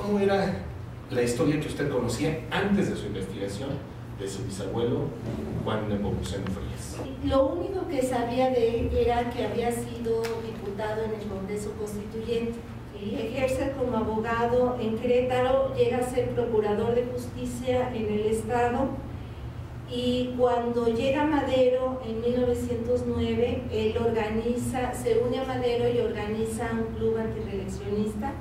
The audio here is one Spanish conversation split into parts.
¿Cómo era la historia que usted conocía antes de su investigación de su bisabuelo Juan Nepomuceno Frías? Lo único que sabía de él era que había sido diputado en el Congreso Constituyente y ejerce como abogado en Querétaro, llega a ser procurador de justicia en el estado, y cuando llega Madero en 1909, él se une a Madero y organiza un club antirreeleccionista.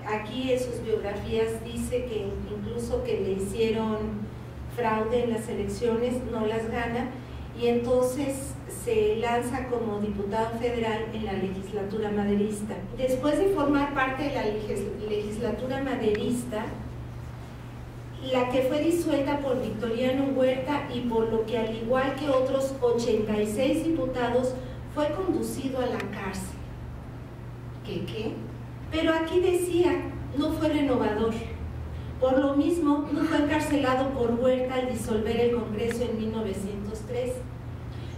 Aquí en sus biografías dice que incluso que le hicieron fraude en las elecciones, no las gana, y entonces se lanza como diputado federal en la legislatura maderista. Después de formar parte de la legislatura maderista, la que fue disuelta por Victoriano Huerta, y por lo que, al igual que otros 86 diputados, fue conducido a la cárcel. ¿Qué? Pero aquí decía, no fue renovador. Por lo mismo, no fue encarcelado por Huerta al disolver el Congreso en 1903.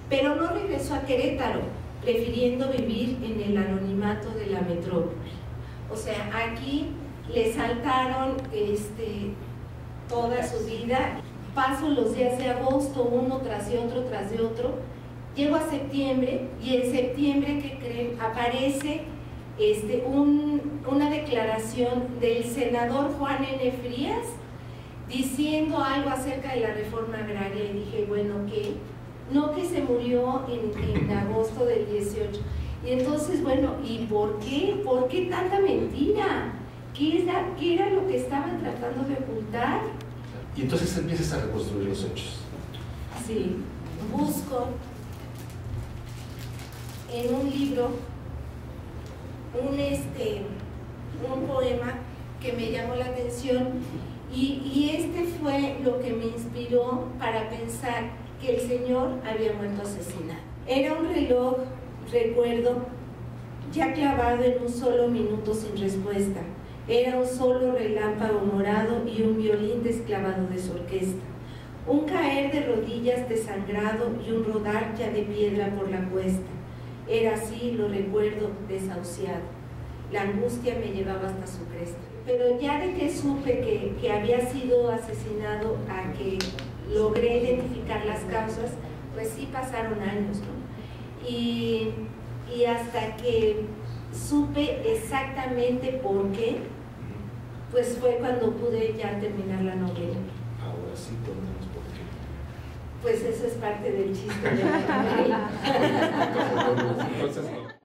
Pero no regresó a Querétaro, prefiriendo vivir en el anonimato de la metrópoli. O sea, aquí le saltaron toda su vida. Paso los días de agosto, uno tras de otro. Llego a septiembre, y en septiembre, ¿qué creen? Aparece una declaración del senador Juan N. Frías diciendo algo acerca de la reforma agraria, y dije, bueno, ¿qué? No, que se murió en agosto del 18. Y entonces, bueno, ¿y por qué? ¿Por qué tanta mentira? ¿Qué era lo que estaban tratando de ocultar? Y entonces empiezas a reconstruir los hechos. Sí, busco en un libro un poema que me llamó la atención, y este fue lo que me inspiró para pensar que el señor había muerto asesinado. Era un reloj, recuerdo, ya clavado en un solo minuto sin respuesta. Era un solo relámpago morado y un violín desclavado de su orquesta. Un caer de rodillas desangrado y un rodar ya de piedra por la cuesta. Era así, lo recuerdo, desahuciado. La angustia me llevaba hasta su cresta. Pero ya de que supe que había sido asesinado a que logré identificar las causas, pues sí pasaron años, ¿no? Y hasta que supe exactamente por qué, pues fue cuando pude ya terminar la novela. Ahora sí, cuéntanos por qué. Pues eso es parte del chiste de la novela. Entonces, no.